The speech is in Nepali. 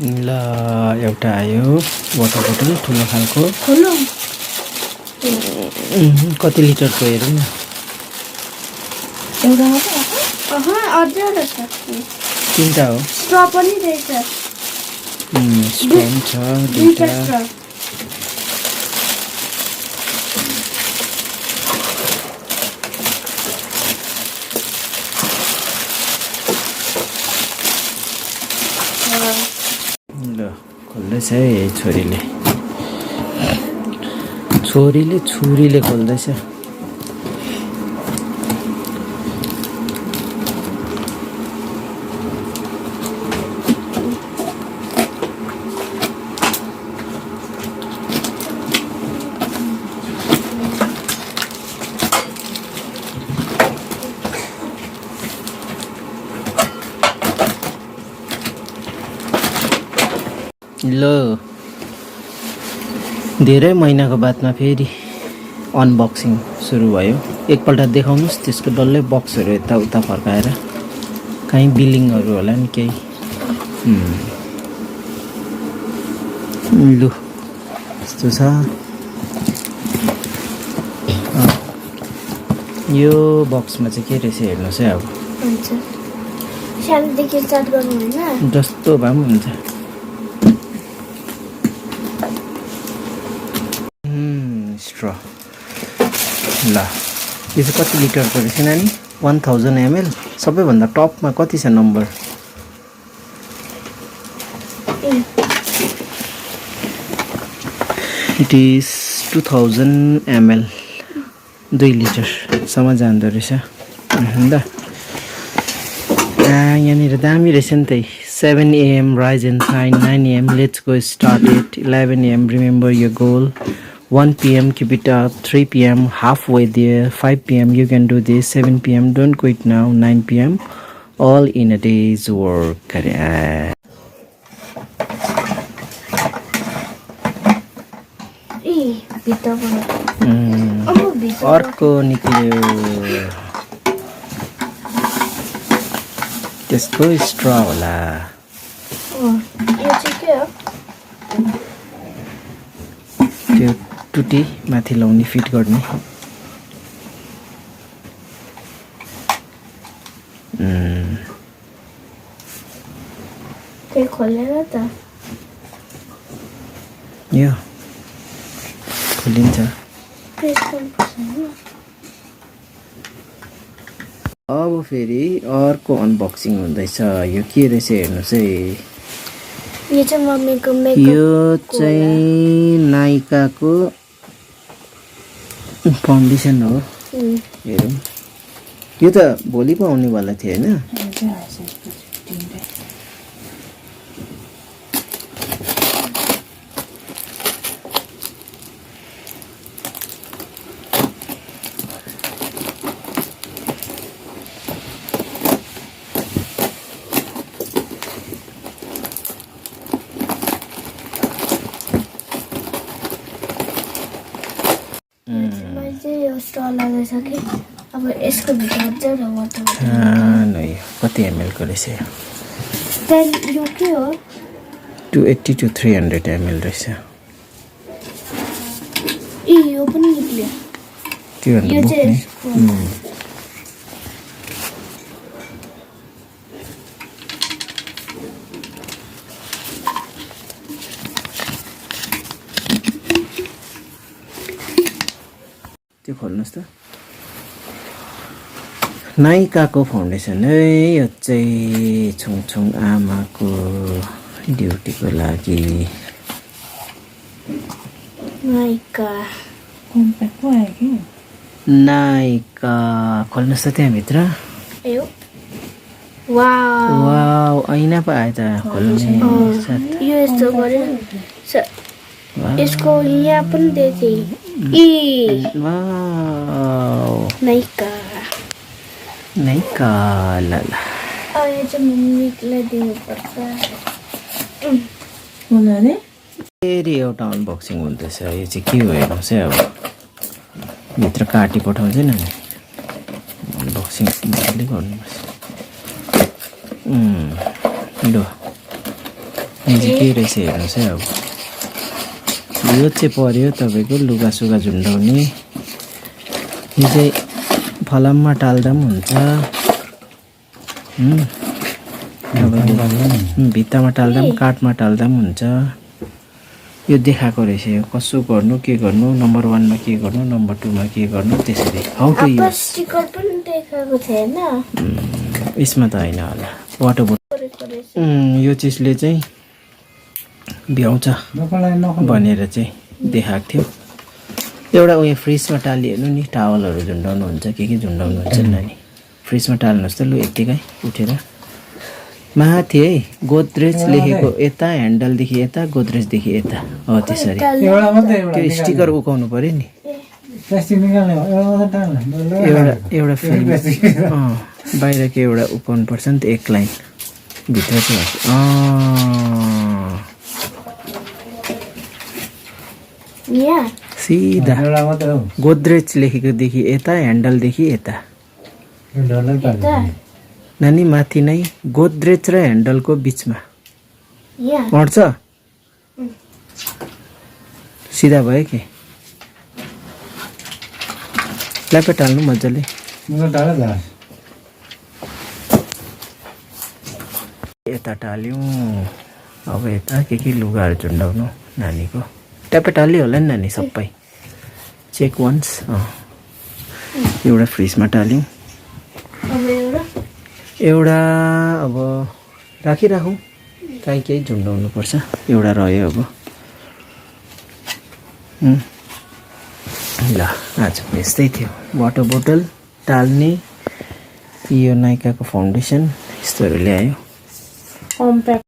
ल एउटा आयो वाटर बोतल ठुलो खालको ठुलो कति लिटरको हेरौँ न एउटा मात्रै अझै रहेछ तीनटा हो स्ट्र पनि रहेछ स्ट्रङ छ दुईटा स्ट्र ल खोल्दैछ है छोरीले छुरीले खोल्दैछ ल धेरै महिनाको बादमा फेरि अनबक्सिङ सुरु भयो एकपल्ट देखाउनुहोस् त्यसको डल्लै बक्सहरू यताउता फर्काएर कहीँ बिलिङहरू होला नि केही लु यस्तो छ यो बक्समा चाहिँ के रहेछ हेर्नुहोस् है अब हुन्छ सानोदेखि स्टार्ट गर्नु होइन जस्तो भए पनि हुन्छ स्ट्र ल यो चाहिँ कति लिटरको रहेछ नानी 1000 ml सबैभन्दा टपमा कति छ नम्बर इट इज 2000 ml 2 लिटरसम्म जाँदो रहेछ ल यहाँनिर दामी रहेछ नि त 7 AM rise and shine 9 AM let's go start it 11 AM remember your goal 1 PM keep it up 3 PM halfway there 5 PM you can do this 7 PM don't quit now 9 PM all in a day's work अर्को निक्ल्यो त्यसको स्ट्र होला यो चाहिँ के हो त्यो टुटी माथि लाउने फिट गर्ने त्यो खोलेर त यो खोलिन्छ अब फेरि अर्को अनबक्सिङ हुँदैछ यो के रहेछ हेर्नुहोस् है यो चाहिँ मम्मीको मेकअप यो चाहिँ नाइकाको फाउन्डेसन हो हेरौँ यो त भोलि पो आउनेवाला थियो होइन अब यसको भित्र कति ml को रहेछ यो के हो 280 to 300 ml रहेछ यो पनि निक्ल्यो त्यो त्यो खोल्नुहोस् त नाइकाको फाउन्डेसन है यो चाहिँ छुङछुङ आमाको ड्युटीको लागि नाइका खोल्नुहोस् त त्यहाँभित्र वाउ ऐना पो आयो त खोल्ने यसको यहाँ पनि देखे नाइका ल यो चाहिँ मम्मीलाई दिनुपर्छ फेरि एउटा अनबक्सिङ हुँदैछ यो चाहिँ के हो हेर्नुहोस् है अब भित्र काटी पठाउँछ नि अनबक्सिङ मजाले गर्नुपर्छ ल यहाँ चाहिँ के रहेछ हेर्नुहोस् है। अब यो चाहिँ पर्यो तपाईँको लुगासुगा झुन्डाउने। यो चाहिँ फलाममा टाल्दा पनि हुन्छ, तपाईँले भित्तामा टाल्दा पनि काठमा टाल्दा पनि हुन्छ। यो देखाएको रहेछ, यो कसो गर्नु, के गर्नु, नम्बर 1 मा के गर्नु, नम्बर 2 मा के गर्नु, त्यसरी हाउ टु युज। स्टिकर पनि देखाएको थिएन यसमा त होइन होला। वाटर बोटल यो चिजले चाहिँ भ्याउँछ भनेर चाहिँ देखाएको थियो। एउटा उयो फ्रिजमा टालिहेर्नु नि, टावलहरू झुन्डाउनु हुन्छ, के झुन्डाउनु हुन्छ नानी। फ्रिजमा टाल्नुहोस् त लु यत्तिकै उठेर। माथि है गोदरेज लेखेको यता, ह्यान्डलदेखि यता, गोदरेजदेखि यता, हो त्यसरी। त्यो स्टिकर उकाउनु पऱ्यो नि। एउटा फ्रेम बाहिरको एउटा उकाउनु पर्छ नि त, एक लाइन भित्र चाहिँ सिधा गोदरेज लेखेकोदेखि यता, ह्यान्डलदेखि यता नानी। माथि नै गोदरेज र ह्यान्डलको बिचमा अट्छ, सिधा भयो कि ल्यापेट हाल्नु मजाले। यता टाल्यौँ, अब यता के लुगाहरू झुन्डाउनु नानीको। ट्यापेट हाल्यो होला नि नानी सबै, चेक वान्स। एउटा फ्रिजमा टाल्यौँ, एउटा अब राखिराखौँ, केही झुन्डाउनु पर्छ। एउटा रह्यो अब। ल आज यस्तै थियो। वाटर बोतल टाल्ने, यो नाइकाको फाउन्डेसन यस्तोहरू ल्यायो।